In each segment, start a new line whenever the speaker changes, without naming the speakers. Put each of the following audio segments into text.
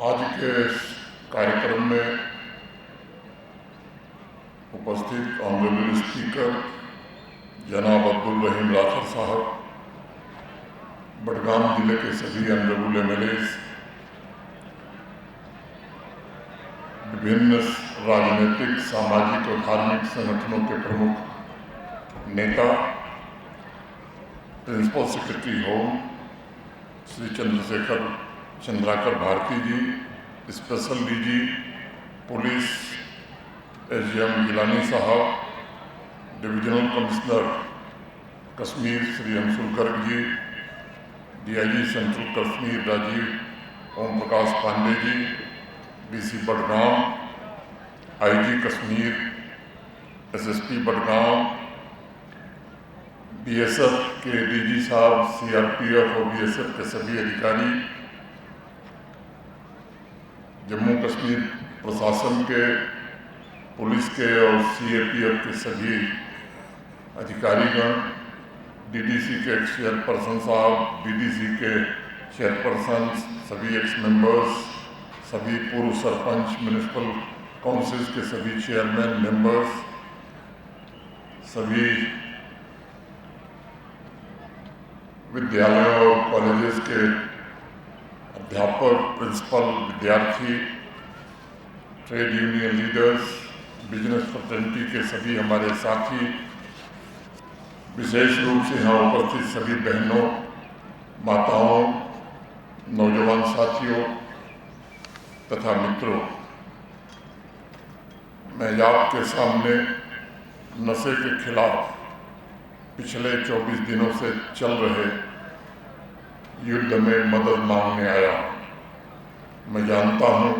आज के इस कार्यक्रम में उपस्थित ऑनरेबल स्पीकर जनाब अब्दुल रहीम राठौर साहब, बडगाम जिले के सभी ऑनरेबल एमएलएज, विभिन्न राजनीतिक, सामाजिक और धार्मिक संगठनों के प्रमुख नेता, principal secretary home Shri Chandrakar Bharati ji, special DG police SDM Gilani sahab, divisional commissioner Kashmir Shri Anshul Garg ji, DIG central Kashmir Rajiv Om Prakash Pandey ji, DC Budgam, IG Kashmir, SSP Budgam, BSF के डीजी साहब, सीआरपीएफ और बीएसएफ के सभी अधिकारी, जम्मू कश्मीर प्रशासन के, पुलिस के और सीएपीएफ के सभी अधिकारीगण, डीडीसी के चेयरपर्सन साहब, डीडीसी के चेयरपर्सन, सभी एक्स मेंबर्स, सभी पूर्व सरपंच, म्यूनिसिपल काउंसिल के सभी चेयरमैन मेंबर्स, सभी विद्यालयों और कॉलेजेस के अध्यापक, प्रिंसिपल, विद्यार्थी, trade union leaders, business fraternity के सभी हमारे साथी, विशेष रूप से यहाँ उपस्थित सभी बहनों, माताओं, नौजवान साथियों तथा मित्रों, मैं आपके सामने नशे के खिलाफ पिछले 24 दिनों से चल रहे युद्ध में मदद मांगने आया हूँ। मैं जानता हूँ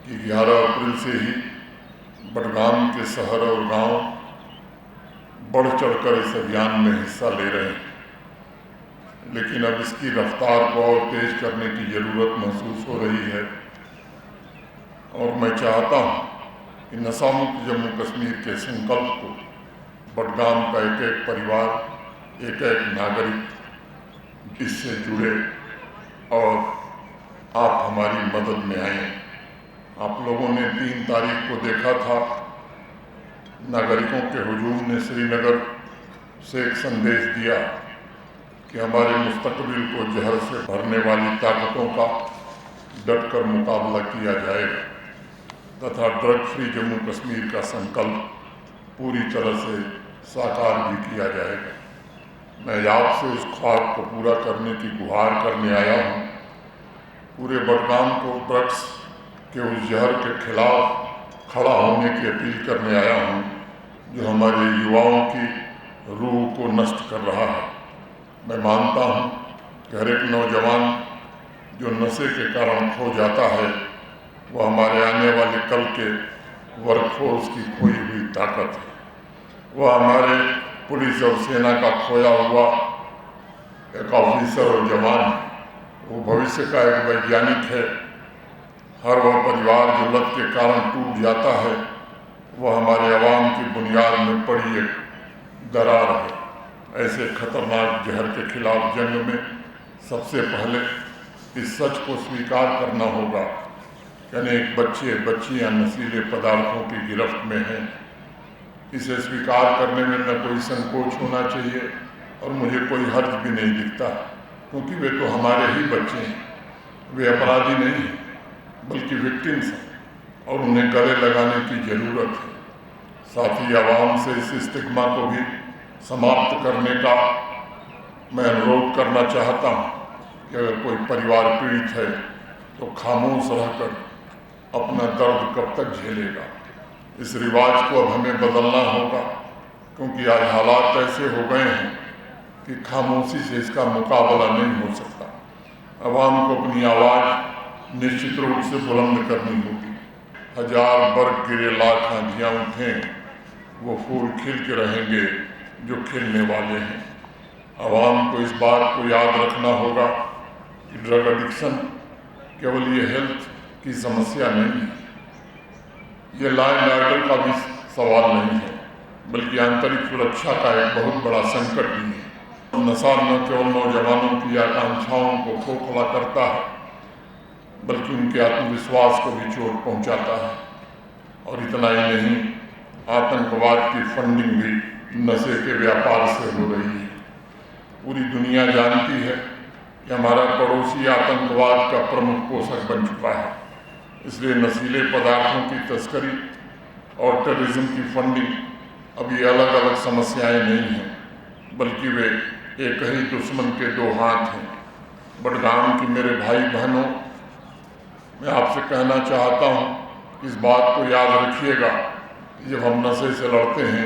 कि 11 अप्रैल से ही बडगाम के शहर और गांव बढ़ चढ़कर इस अभियान में हिस्सा ले रहे हैं, लेकिन अब इसकी रफ्तार को और तेज करने की ज़रूरत महसूस हो रही है। और मैं चाहता हूँ कि नशा मुक्त जम्मू कश्मीर के संकल्प को बडगाम का एक एक परिवार, एक एक नागरिक इससे जुड़े और आप हमारी मदद में आए। आप लोगों ने 3 तारीख को देखा था, नागरिकों के हुजूम ने श्रीनगर से एक संदेश दिया कि हमारे मुस्तकबिल को जहर से भरने वाली ताकतों का डटकर मुकाबला किया जाएगा तथा ड्रग फ्री जम्मू कश्मीर का संकल्प पूरी तरह से साकार भी किया जाएगा। मैं आपसे उस ख्वाब को पूरा करने की गुहार करने आया हूँ। पूरे बडगाम को ड्रग्स के उस जहर के खिलाफ खड़ा होने की अपील करने आया हूँ जो हमारे युवाओं की रूह को नष्ट कर रहा है। मैं मानता हूँ कि हर एक नौजवान जो नशे के कारण खो जाता है वो हमारे आने वाले कल के वर्कफोर्स की खोई हुई ताकत है। वह हमारे पुलिस और सेना का खोया हुआ एक ऑफिसर और जवान है। वो भविष्य का एक वैज्ञानिक है। हर वह परिवार जो लत के कारण टूट जाता है वह हमारे आवाम की बुनियाद में पड़ी एक दरार है। ऐसे खतरनाक जहर के खिलाफ जंग में सबसे पहले इस सच को स्वीकार करना होगा कि अनेक बच्चे बच्चियां नशीले पदार्थों की गिरफ्त में हैं। इसे स्वीकार करने में न कोई संकोच होना चाहिए और मुझे कोई हर्ज भी नहीं दिखता, क्योंकि वे तो हमारे ही बच्चे हैं। वे अपराधी नहीं हैं बल्कि विक्टिम्स हैं और उन्हें गले लगाने की ज़रूरत है। साथ ही आवाम से इस स्टिग्मा को भी समाप्त करने का मैं अनुरोध करना चाहता हूँ कि अगर कोई परिवार पीड़ित है तो खामोश रहकर अपना दर्द कब तक झेलेगा। इस रिवाज को अब हमें बदलना होगा, क्योंकि आज हालात ऐसे हो गए हैं कि खामोशी से इसका मुकाबला नहीं हो सकता। आवाम को अपनी आवाज़ निश्चित रूप से बुलंद करनी होगी। 1000 बर्ग गिरे लाख आंधियाँ उठें, वो फूल खिल के रहेंगे जो खिलने वाले हैं। आवाम को इस बात को याद रखना होगा कि ड्रग एडिक्शन केवल ये हेल्थ की समस्या नहीं है, ये लॉ एंड ऑर्डर का भी सवाल नहीं है, बल्कि आंतरिक सुरक्षा का एक बहुत बड़ा संकट भी है। नशा न केवल नौजवानों की आकांक्षाओं को खोखला करता है, बल्कि उनके आत्मविश्वास को भी चोट पहुंचाता है। और इतना ही नहीं, आतंकवाद की फंडिंग भी नशे के व्यापार से हो रही है। पूरी दुनिया जानती है कि हमारा पड़ोसी आतंकवाद का प्रमुख पोषक बन चुका है। इसलिए नशीले पदार्थों की तस्करी और टेररिज्म की फंडिंग अब ये अलग अलग समस्याएं नहीं हैं, बल्कि वे एक ही दुश्मन के दो हाथ हैं। बडगाम के मेरे भाई बहनों, मैं आपसे कहना चाहता हूँ, इस बात को याद रखिएगा, जब हम नशे से लड़ते हैं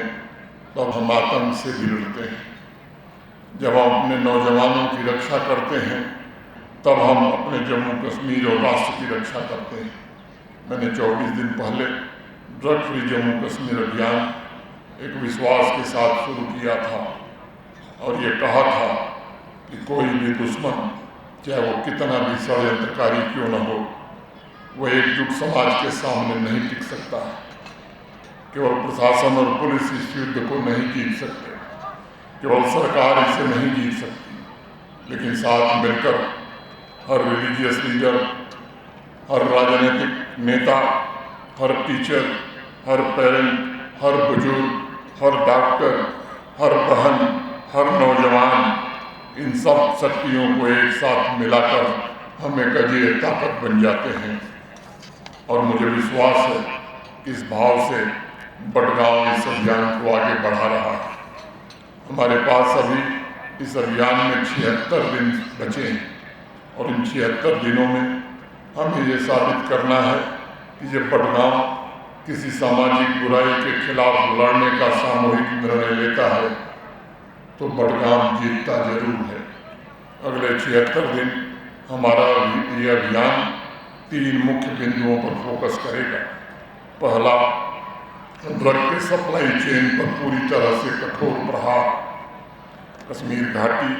तब हम आतंक से भी लड़ते हैं। जब हम अपने नौजवानों की रक्षा करते हैं तब हम अपने जम्मू कश्मीर और राष्ट्र की रक्षा करते हैं। मैंने 24 दिन पहले ड्रग फ्री जम्मू कश्मीर अभियान एक विश्वास के साथ शुरू किया था और ये कहा था कि कोई भी दुश्मन, चाहे वो कितना भी षड्यंत्रकारी क्यों न हो, वो एकजुट समाज के सामने नहीं टिक सकता है। केवल प्रशासन और पुलिस इस युद्ध को नहीं जीत सकते, केवल सरकार इसे नहीं जीत सकती, लेकिन साथ मिलकर हर रिलीजियस लीडर, हर राजनीतिक नेता, हर टीचर, हर पेरेंट, हर बुजुर्ग, हर डॉक्टर, हर बहन, हर नौजवान, इन सब शक्तियों को एक साथ मिलाकर हम एक अजेय ताकत बन जाते हैं। और मुझे विश्वास है कि इस भाव से बडगांव इस अभियान को आगे बढ़ा रहा है। हमारे पास अभी इस अभियान में 76 दिन बचे हैं और इन 76 दिनों में हमें ये साबित करना है कि जब बडगांव किसी सामाजिक बुराई के खिलाफ लड़ने का सामूहिक निर्णय लेता है तो बडगांव जीतता जरूर है। अगले 76 दिन हमारा ये अभियान 3 मुख्य बिंदुओं पर फोकस करेगा। पहला, ड्रग के सप्लाई चेन पर पूरी तरह से कठोर प्रहार। कश्मीर घाटी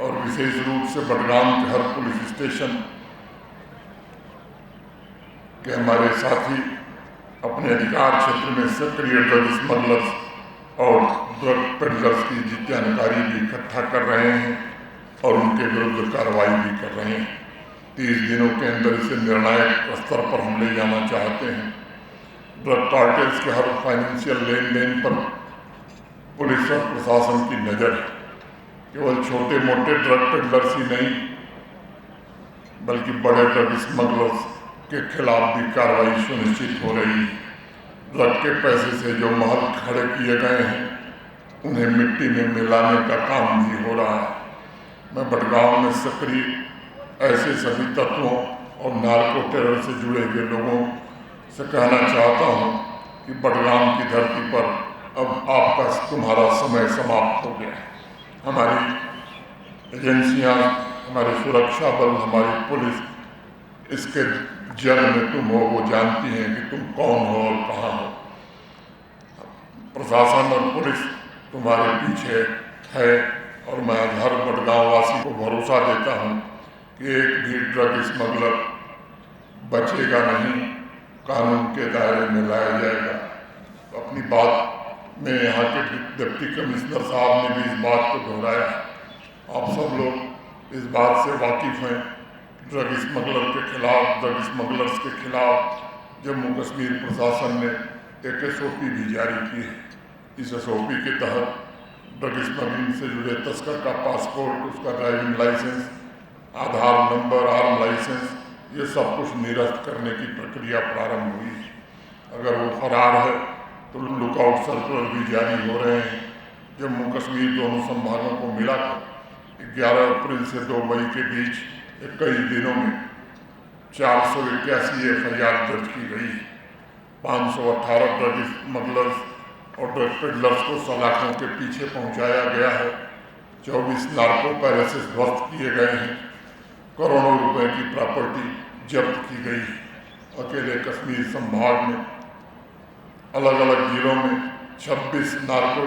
और विशेष रूप से बडगाम के हर पुलिस स्टेशन के हमारे साथी अपने अधिकार क्षेत्र में सक्रिय ड्रग स्मगलर्स और ड्रग पेडलर्स की जानकारी भी इकट्ठा कर रहे हैं और उनके विरुद्ध कार्रवाई भी कर रहे हैं। 30 दिनों के अंदर इसे निर्णायक स्तर पर हम ले जाना चाहते हैं। ड्रग कार्टेल्स के हर फाइनेंशियल लेन देन पर पुलिस और प्रशासन की नज़र है। केवल छोटे मोटे ड्रग पेडलर्स ही नहीं, बल्कि बड़े ड्रग स्मगलर्स के खिलाफ भी कार्रवाई सुनिश्चित हो रही है। ड्रग के पैसे से जो महल खड़े किए गए हैं उन्हें मिट्टी में मिलाने का काम भी हो रहा है। मैं बडगांव में सक्रिय ऐसे सभी तत्वों और नार्को टेरर से जुड़े हुए लोगों से कहना चाहता हूँ कि बडगाम की धरती पर अब तुम्हारा समय समाप्त हो गया है। हमारी एजेंसियाँ, हमारे सुरक्षा बल, हमारी पुलिस इसके जड़ में तुम हो, वो जानती हैं कि तुम कौन हो और कहाँ हो। प्रशासन और पुलिस तुम्हारे पीछे है और मैं हर बडगांव वासी को भरोसा देता हूँ कि एक भी ड्रग स्मगलर बचेगा नहीं, कानून के दायरे में लाया जाएगा। अपनी बात में यहाँ के डिप्टी कमिश्नर साहब ने भी इस बात को दोहराया। आप सब लोग इस बात से वाकिफ हैं, ड्रग स्मगलर के खिलाफ, ड्रग स्मगलर्स के खिलाफ जम्मू कश्मीर प्रशासन ने एक SOP भी जारी की है। इस SOP के तहत ड्रग स्मगलिंग से जुड़े तस्कर का पासपोर्ट, उसका ड्राइविंग लाइसेंस, आधार नंबर, आर्म लाइसेंस, ये सब कुछ निरस्त करने की प्रक्रिया प्रारंभ हुई है। अगर वो फरार है तो लुकआउट सर्कुलर भी जारी हो रहे हैं। जम्मू कश्मीर दोनों संभागों को मिलाकर 11 अप्रैल से 2 मई के बीच 21 दिनों में 481 FIR दर्ज की गई। 518 ड्रग स्मगलर्स और ड्रग पेडलर्स को सलाखों के पीछे पहुंचाया गया है। 24 नार्को पैलेसेस ध्वस्त किए गए हैं। करोड़ों रुपए की प्रॉपर्टी जब्त की गई है। अकेले कश्मीर संभाग में अलग अलग जिलों में 26 नार्को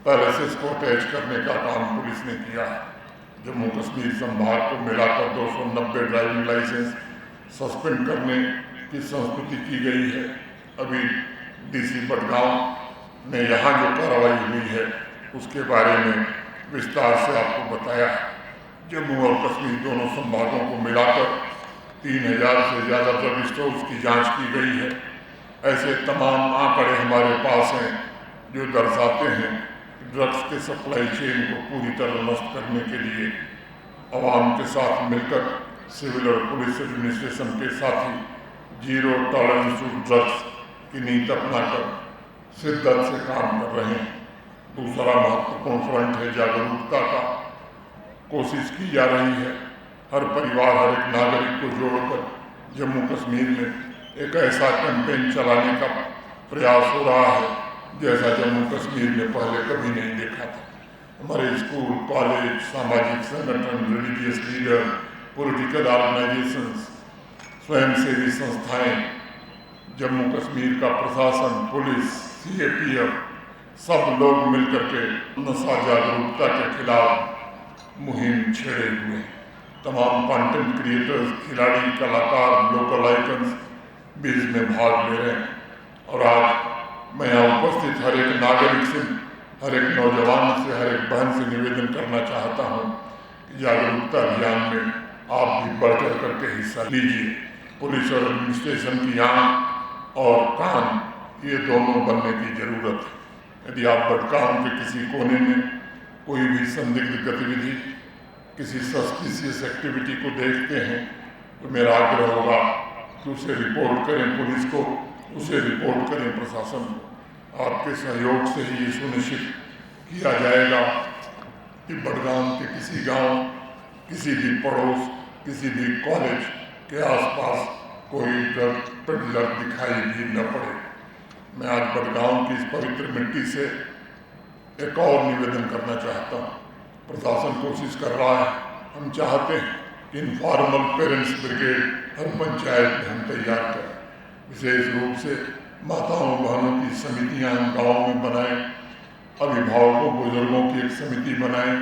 पैलेसेस को अटैच करने का काम पुलिस ने किया है। जम्मू कश्मीर संभाग को मिलाकर 290 ड्राइविंग लाइसेंस सस्पेंड करने की संस्तुति की गई है। अभी DC बडगांव ने यहाँ जो कार्रवाई हुई है उसके बारे में विस्तार से आपको बताया है। जम्मू और कश्मीर दोनों संभागों को मिलाकर 3000 से ज़्यादा ड्रग स्टोर्स की जांच की गई है। ऐसे तमाम आंकड़े हमारे पास हैं जो दर्शाते हैं कि ड्रग्स के सप्लाई चेन को पूरी तरह नष्ट करने के लिए आवाम के साथ मिलकर सिविल और पुलिस एडमिनिस्ट्रेशन के साथ ही जीरो टॉलरेंस टू ड्रग्स की नीति अपनाकर शिद्दत से काम कर रहे हैं। दूसरा महत्वपूर्ण फ्रंट है जागरूकता का। कोशिश की जा रही है हर परिवार, हर एक नागरिक को जोड़कर जम्मू कश्मीर में एक ऐसा कैंपेन चलाने का प्रयास हो रहा है जैसा जम्मू कश्मीर में पहले कभी नहीं देखा था। हमारे स्कूल, कॉलेज, सामाजिक संगठन, रिलीजियस लीडर, पॉलिटिकल ऑर्गेनाइजेशंस, स्वयंसेवी संस्थाएं, जम्मू कश्मीर का प्रशासन, पुलिस, CAPF, सब लोग मिलकर के नशा जागरूकता के खिलाफ मुहिम छेड़े हुए हैं। तमाम कंटेंट क्रिएटर्स, खिलाड़ी, कलाकार, लोकल आइकन्स भी इसमें भाग ले रहे हैं। और आज मैं यहाँ उपस्थित हर एक नागरिक से, हर एक नौजवान से, हर एक बहन से निवेदन करना चाहता हूँ कि जागरूकता अभियान में आप भी बढ़ चढ़ करके हिस्सा लीजिए। पुलिस और एडमिनिस्ट्रेशन की आंख और कान, ये दोनों बनने की जरूरत है। यदि आप बडगाम के किसी कोने में कोई भी संदिग्ध गतिविधि, किसी सस्पिशियस एक्टिविटी को देखते हैं तो मेरा आग्रह होगा कि उसे रिपोर्ट करें पुलिस को, उसे रिपोर्ट करें प्रशासन को। आपके सहयोग से ही ये सुनिश्चित किया जाएगा कि बडगाम के किसी गांव, किसी भी पड़ोस, किसी भी कॉलेज के आसपास कोई ड्रग पेडलर दिखाई भी न पड़े। मैं आज बडगाम की इस पवित्र मिट्टी से एक और निवेदन करना चाहता हूँ। प्रशासन कोशिश कर रहा है, हम चाहते हैं कि इनफॉर्मल पेरेंट्स ब्रिगेड हर पंचायत में हम तैयार करें। विशेष रूप से माताओं बहनों की समितियाँ हम गाँव में बनाएं, अभिभावकों बुजुर्गों की एक समिति बनाएं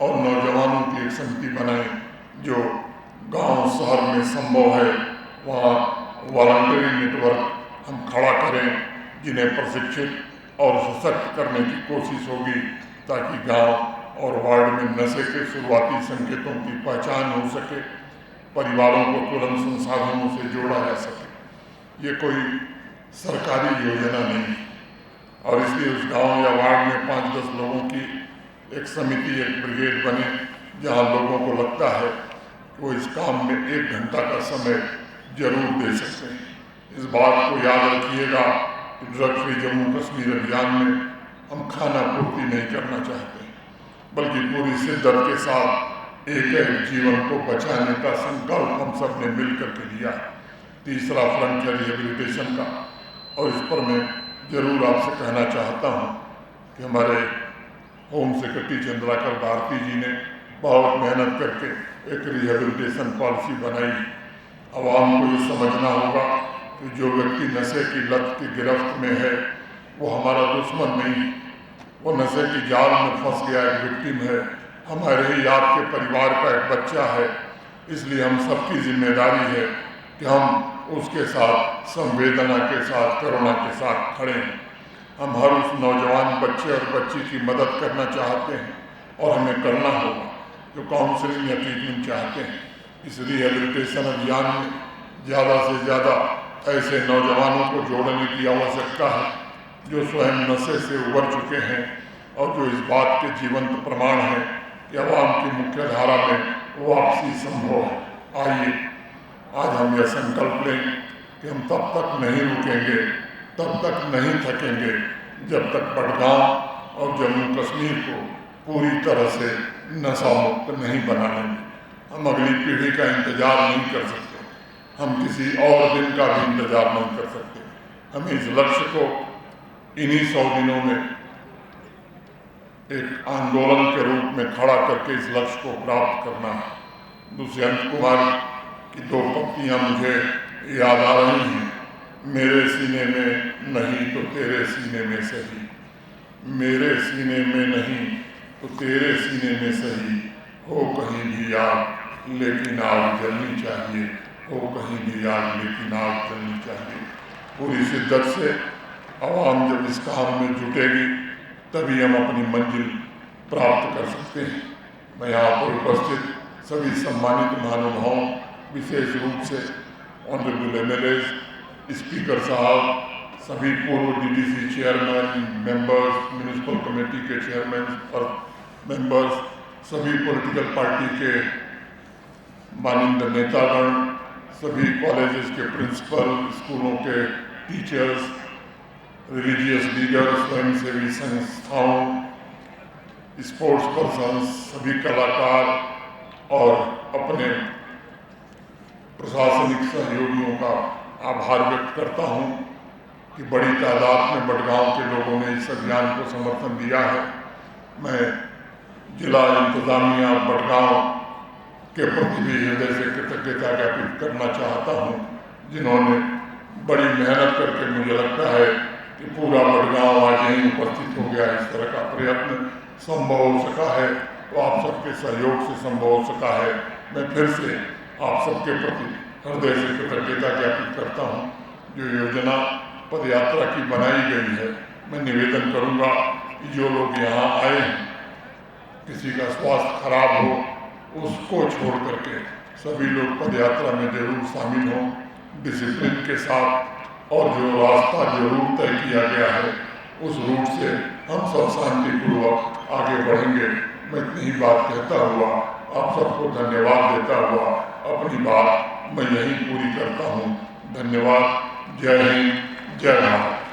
और नौजवानों की एक समिति बनाएं। जो गांव शहर में संभव है वहाँ वॉलंटरी नेटवर्क हम खड़ा करें जिन्हें प्रशिक्षित और सशक्त करने की कोशिश होगी ताकि गांव और वार्ड में नशे के शुरुआती संकेतों की पहचान हो सके, परिवारों को तुरंत संसाधनों से जोड़ा जा सके। ये कोई सरकारी योजना नहीं और इसलिए उस गांव या वार्ड में 5-10 लोगों की एक समिति, एक ब्रिगेड बने जहां लोगों को लगता है कि वो इस काम में 1 घंटा का समय जरूर दे सकते हैं। इस बात को याद रखिएगा कि ड्रग फ्री जम्मू कश्मीर अभियान में हम खाना पूर्ति नहीं करना चाहते, बल्कि पूरी शिद्दत के साथ एक जीवन को बचाने का संकल्प हम सब ने मिलकर के लिया है। तीसरा फ्रंट है रिहेबिलिटेशन का, और इस पर मैं जरूर आपसे कहना चाहता हूँ कि हमारे होम सेक्रेटरी चंद्राकर भारती जी ने बहुत मेहनत करके एक रिहेबिलिटेशन पॉलिसी बनाई। आवाम को ये समझना होगा कि जो व्यक्ति नशे की लत की गिरफ्त में है वो हमारा दुश्मन नहीं, वो नशे की जाल में फंस गया एक विक्टिम है, हमारे ही आपके परिवार का एक बच्चा है। इसलिए हम सबकी जिम्मेदारी है कि हम उसके साथ संवेदना के साथ, करुणा के साथ खड़े हैं। हम हर उस नौजवान बच्चे और बच्ची की मदद करना चाहते हैं और हमें करना होगा जो काउंसलिंग या ट्रीटमेंट चाहते हैं। इस रिहेबिलिटेशन अभियान में ज़्यादा से ज़्यादा ऐसे नौजवानों को जोड़ने की आवश्यकता है जो स्वयं नशे से उबर चुके हैं और जो इस बात के जीवंत प्रमाण हैं कि आवाम की मुख्य धारा में वापसी संभव है। आइए आज हम यह संकल्प लें कि हम तब तक नहीं रुकेंगे, तब तक नहीं थकेंगे जब तक बडगाम और जम्मू कश्मीर को पूरी तरह से नशा मुक्त नहीं बना लेंगे। हम अगली पीढ़ी का इंतजार नहीं कर सकते, हम किसी और दिन का भी इंतजार नहीं कर सकते। हमें इस लक्ष्य को इन्हीं 100 दिनों में एक आंदोलन के रूप में खड़ा करके इस लक्ष्य को प्राप्त करना है। दुष्यंत कुमार की 2 पंक्तियां मुझे याद आ रही हैं। मेरे सीने में नहीं तो तेरे सीने में सही, मेरे सीने में नहीं तो तेरे सीने में सही, हो कहीं भी आग लेकिन आग जलनी चाहिए, हो कहीं भी आग लेकिन आग जलनी चाहिए। पूरी शिद्दत से आवाम जब इस काम में जुटेगी तभी हम अपनी मंजिल प्राप्त कर सकते हैं। मैं यहाँ पर उपस्थित सभी सम्मानित महानुभावों, विशेष रूप से ऑनरेबल एमएलए, स्पीकर साहब, सभी पूर्व DDC chairman, members, municipal committee के चेयरमैन और मेंबर्स, सभी पॉलिटिकल पार्टी के माननीय नेतागण, सभी कॉलेजेस के प्रिंसिपल, स्कूलों के टीचर्स, रिलीजियस लीडर्स, स्वयंसेवी संस्थाओं, स्पोर्ट्स पर्सन, सभी कलाकार और अपने प्रशासनिक सहयोगियों का आभार व्यक्त करता हूं कि बड़ी तादाद में बड़गांव के लोगों ने इस अभियान को समर्थन दिया है। मैं जिला इंतजामिया बड़गांव के प्रति भी हृदय से कृतज्ञता ज्ञापित करना चाहता हूं, जिन्होंने बड़ी मेहनत करके, मुझे लगता है कि पूरा बड़गांव आज यहीं उपस्थित हो गया। इस तरह का प्रयत्न संभव हो सका है तो आप सबके सहयोग से संभव हो सका है। मैं फिर से आप सबके प्रति हृदय से कृतज्ञता ज्ञापित करता हूँ। जो योजना पद यात्रा की बनाई गई है, मैं निवेदन करूंगा कि जो लोग यहाँ आए हैं, किसी का स्वास्थ्य खराब हो, उसको छोड़ करके सभी लोग पद यात्रा में जरूर शामिल हों, डिसिप्लिन के साथ, और जो रास्ता जो रूट तय किया गया है उस रूट से हम सब शांतिपूर्वक आगे बढ़ेंगे। मैं इतनी ही बात कहता हुआ आप सबको धन्यवाद देता हुआ अपनी बात मैं यहीं पूरी करता हूँ। धन्यवाद। जय हिंद, जय भारत।